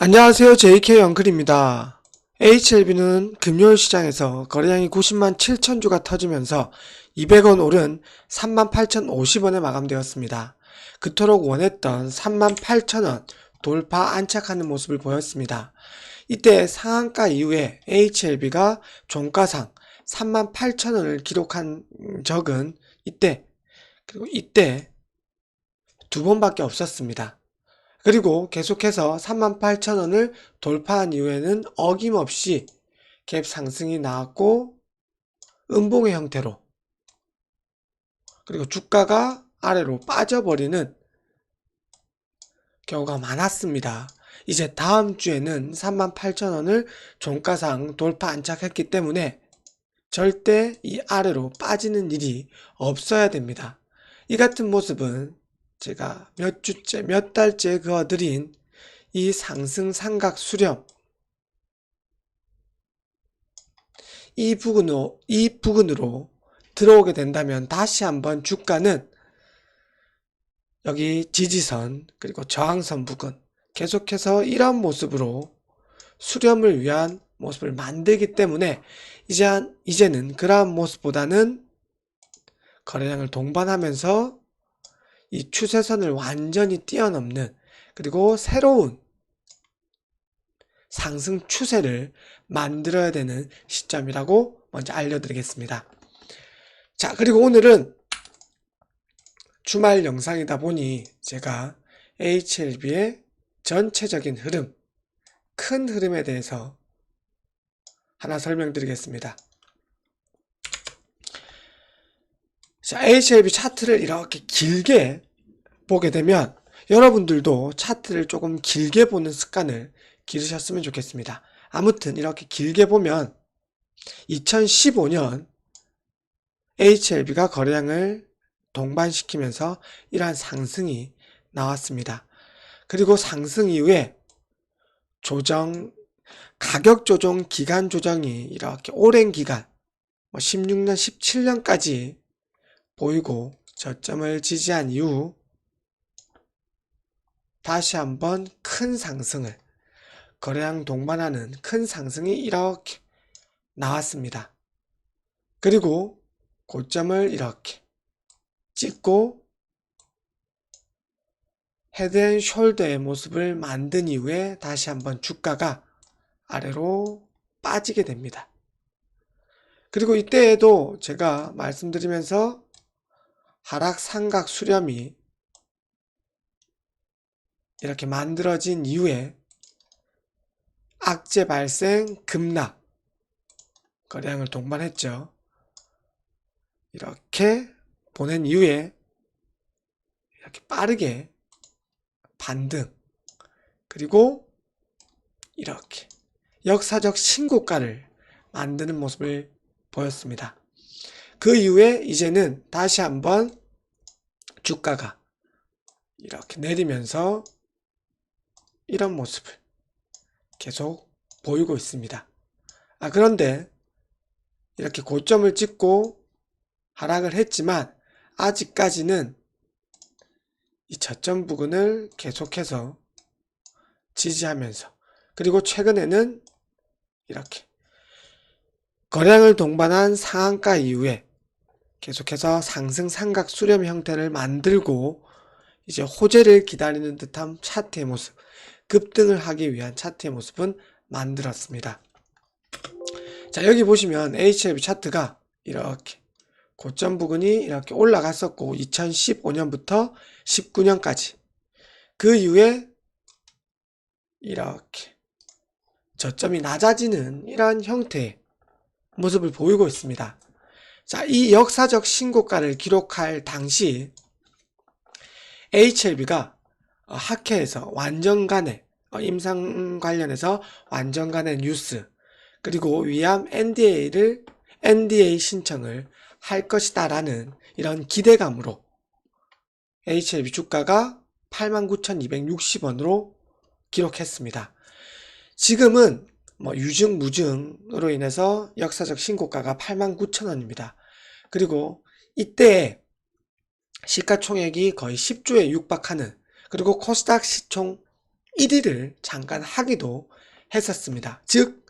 안녕하세요. JK 엉클입니다. HLB는 금요일 시장에서 거래량이 90만 7천 주가 터지면서 200원 오른 38,050원에 마감되었습니다. 그토록 원했던 38,000원 돌파 안착하는 모습을 보였습니다. 이때 상한가 이후에 HLB가 종가상 38,000원을 기록한 적은 이때 두 번밖에 없었습니다. 그리고 계속해서 38,000원을 돌파한 이후에는 어김없이 갭 상승이 나왔고 음봉의 형태로, 그리고 주가가 아래로 빠져버리는 경우가 많았습니다. 이제 다음 주에는 38,000원을 종가상 돌파 안착했기 때문에 절대 이 아래로 빠지는 일이 없어야 됩니다. 이 같은 모습은 제가 몇 달째 그어드린 이 상승 삼각 수렴, 이 부근으로 들어오게 된다면 다시 한번 주가는 여기 지지선 그리고 저항선 부근 계속해서 이런 모습으로 수렴을 위한 모습을 만들기 때문에 이제는 그러한 모습보다는 거래량을 동반하면서 이 추세선을 완전히 뛰어넘는, 그리고 새로운 상승 추세를 만들어야 되는 시점이라고 먼저 알려드리겠습니다. 자, 그리고 오늘은 주말 영상이다 보니 제가 HLB의 전체적인 흐름, 큰 흐름에 대해서 하나 설명드리겠습니다. 자, HLB 차트를 이렇게 길게 보게 되면 여러분들도 차트를 조금 길게 보는 습관을 기르셨으면 좋겠습니다. 아무튼 이렇게 길게 보면 2015년 HLB가 거래량을 동반시키면서 이러한 상승이 나왔습니다. 그리고 상승 이후에 가격 조정, 기간 조정이 이렇게 오랜 기간, 16년, 17년까지 보이고 저점을 지지한 이후 다시 한번 큰 상승을, 거래량 동반하는 큰 상승이 이렇게 나왔습니다. 그리고 고점을 이렇게 찍고 헤드앤숄더의 모습을 만든 이후에 다시 한번 주가가 아래로 빠지게 됩니다. 그리고 이때에도 제가 말씀드리면서 하락 삼각 수렴이 이렇게 만들어진 이후에 악재 발생 급락, 거래량을 동반했죠. 이렇게 보낸 이후에 이렇게 빠르게 반등, 그리고 이렇게 역사적 신고가를 만드는 모습을 보였습니다. 그 이후에 이제는 다시 한번 주가가 이렇게 내리면서 이런 모습을 계속 보이고 있습니다. 그런데 이렇게 고점을 찍고 하락을 했지만 아직까지는 이 저점 부근을 계속해서 지지하면서, 그리고 최근에는 이렇게 거래량을 동반한 상한가 이후에 계속해서 상승 삼각 수렴 형태를 만들고 이제 호재를 기다리는 듯한 차트의 모습, 급등을 하기 위한 차트의 모습은 만들었습니다. 자, 여기 보시면 HLB 차트가 이렇게 고점 부근이 이렇게 올라갔었고 2015년부터 19년까지 그 이후에 이렇게 저점이 낮아지는 이러한 형태의 모습을 보이고 있습니다. 자, 이 역사적 신고가를 기록할 당시 HLB가 학회에서 완전간의 임상 관련해서 완전간의 뉴스, 그리고 위암 NDA 신청을 할 것이다 라는 이런 기대감으로 HLB 주가가 89,260원으로 기록했습니다. 지금은 유증무증으로 인해서 역사적 신고가가 89,000원입니다. 그리고 이때 시가총액이 거의 10조에 육박하는, 그리고 코스닥 시총 1위를 잠깐 하기도 했었습니다. 즉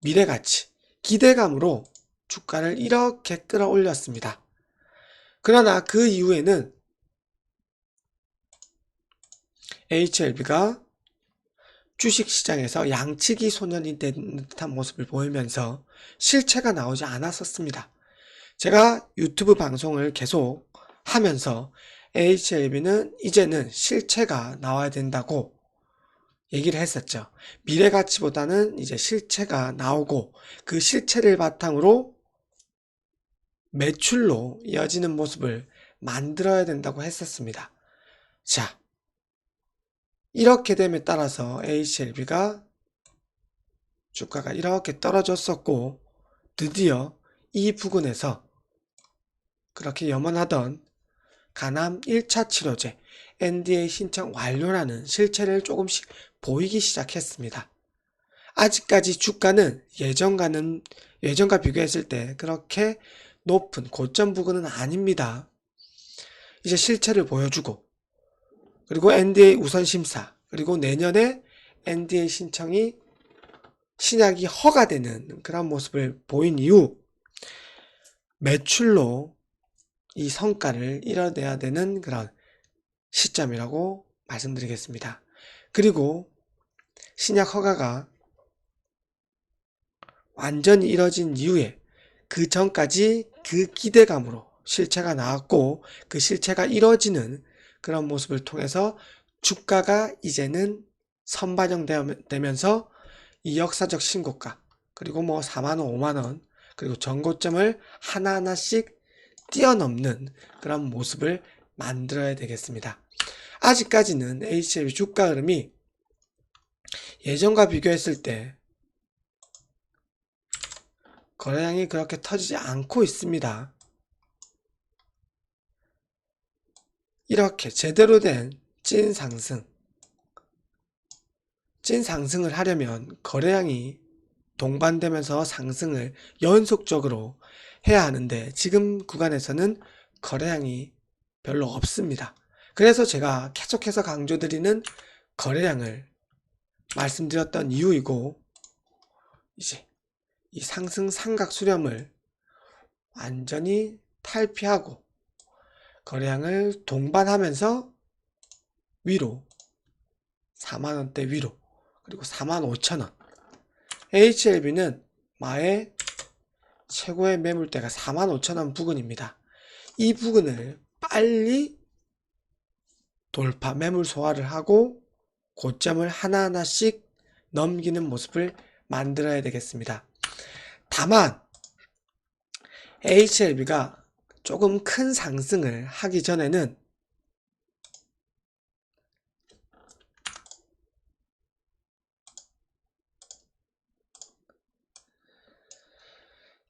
미래가치, 기대감으로 주가를 이렇게 끌어올렸습니다. 그러나 그 이후에는 HLB가 주식시장에서 양치기 소년이 된 듯한 모습을 보이면서 실체가 나오지 않았었습니다. 제가 유튜브 방송을 계속 하면서 HLB는 이제는 실체가 나와야 된다고 얘기를 했었죠. 미래가치보다는 이제 실체가 나오고 그 실체를 바탕으로 매출로 이어지는 모습을 만들어야 된다고 했었습니다. 자, 이렇게 됨에 따라서 HLB가 주가가 이렇게 떨어졌었고 드디어 이 부근에서 그렇게 염원하던 간암 1차 치료제 NDA 신청 완료라는 실체를 조금씩 보이기 시작했습니다. 아직까지 주가는 예전과 비교했을 때 그렇게 높은 고점 부근은 아닙니다. 이제 실체를 보여주고 그리고 NDA 우선 심사 그리고 내년에 NDA 신약이 허가되는 그런 모습을 보인 이후 매출로 이 성과를 이뤄내야 되는 그런 시점이라고 말씀드리겠습니다. 그리고 신약 허가가 완전히 이뤄진 이후에 그 전까지 그 기대감으로 실체가 나왔고 그 실체가 이뤄지는 그런 모습을 통해서 주가가 이제는 선반영되면서 이 역사적 신고가 그리고 뭐 4만원, 5만원 그리고 전고점을 하나하나씩 뛰어넘는 그런 모습을 만들어야 되겠습니다. 아직까지는 HLB 주가 흐름이 예전과 비교했을 때 거래량이 그렇게 터지지 않고 있습니다. 이렇게 제대로 된 찐 상승을 하려면 거래량이 동반되면서 상승을 연속적으로 해야 하는데 지금 구간에서는 거래량이 별로 없습니다. 그래서 제가 계속해서 강조드리는 거래량을 말씀드렸던 이유이고 이제 이 상승 삼각 수렴을 완전히 탈피하고 거래량을 동반하면서 위로 4만원대 위로 그리고 45,000원 HLB는 마의 최고의 매물대가 45,000원 부근입니다. 이 부근을 빨리 돌파 매물 소화를 하고 고점을 하나하나씩 넘기는 모습을 만들어야 되겠습니다. 다만 HLB가 조금 큰 상승을 하기 전에는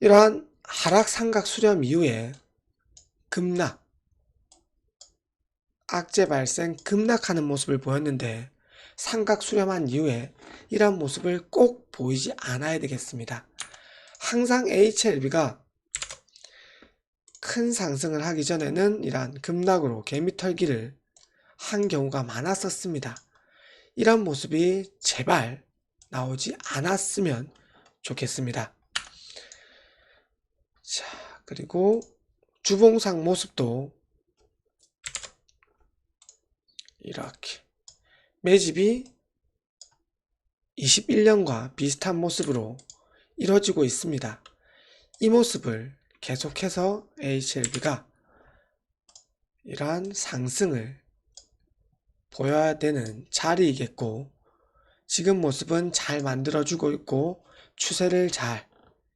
이러한 하락 삼각 수렴 이후에 급락, 악재 발생 급락하는 모습을 보였는데 삼각 수렴한 이후에 이러한 모습을 꼭 보이지 않아야 되겠습니다. 항상 HLB가 큰 상승을 하기 전에는 이러한 급락으로 개미털기를 한 경우가 많았었습니다. 이런 모습이 제발 나오지 않았으면 좋겠습니다. 자, 그리고 주봉상 모습도 이렇게 매집이 21년과 비슷한 모습으로 이뤄지고 있습니다. 이 모습을 계속해서 HLB가 이러한 상승을 보여야 되는 자리이겠고 지금 모습은 잘 만들어주고 있고 추세를 잘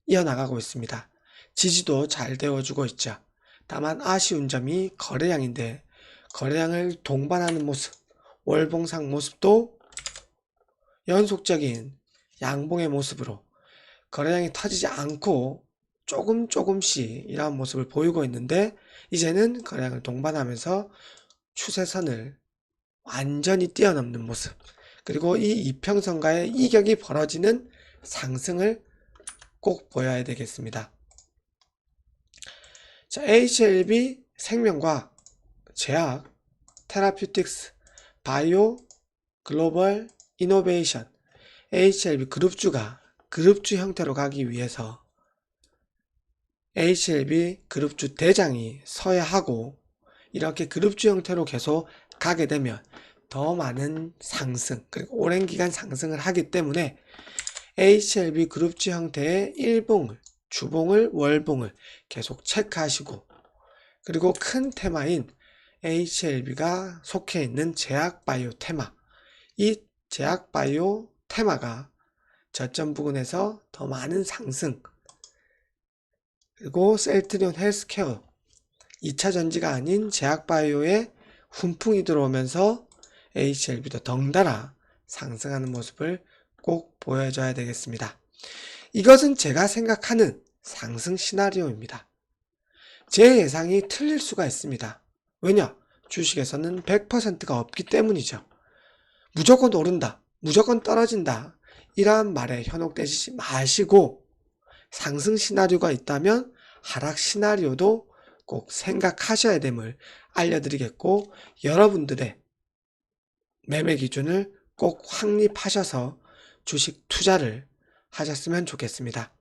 이어나가고 있습니다. 지지도 잘 되어주고 있죠. 다만 아쉬운 점이 거래량인데 거래량을 동반하는 모습, 월봉상 모습도 연속적인 양봉의 모습으로 거래량이 터지지 않고 조금씩 이러한 모습을 보이고 있는데 이제는 거래량을 동반하면서 추세선을 완전히 뛰어넘는 모습 그리고 이 이평선과의 이격이 벌어지는 상승을 꼭 보여야 되겠습니다. 자, HLB 생명과 제약, 테라퓨틱스, 바이오, 글로벌 이노베이션, HLB 그룹주가 그룹주 형태로 가기 위해서 HLB 그룹주 대장이 서야 하고, 이렇게 그룹주 형태로 계속 가게 되면 더 많은 상승, 그리고 오랜 기간 상승을 하기 때문에 HLB 그룹주 형태의 일봉을, 주봉을, 월봉을 계속 체크하시고, 그리고 큰 테마인 HLB가 속해 있는 제약바이오 테마, 이 제약바이오 테마가 저점 부근에서 더 많은 상승, 그리고 셀트리온 헬스케어 2차 전지가 아닌 제약바이오에 훈풍이 들어오면서 HLB도 덩달아 상승하는 모습을 꼭 보여줘야 되겠습니다. 이것은 제가 생각하는 상승 시나리오입니다. 제 예상이 틀릴 수가 있습니다. 왜냐? 주식에서는 100%가 없기 때문이죠. 무조건 오른다, 무조건 떨어진다, 이러한 말에 현혹되지 마시고, 상승 시나리오가 있다면 하락 시나리오도 꼭 생각하셔야 됨을 알려드리겠고, 여러분들의 매매 기준을 꼭 확립하셔서 주식 투자를 하셨으면 좋겠습니다.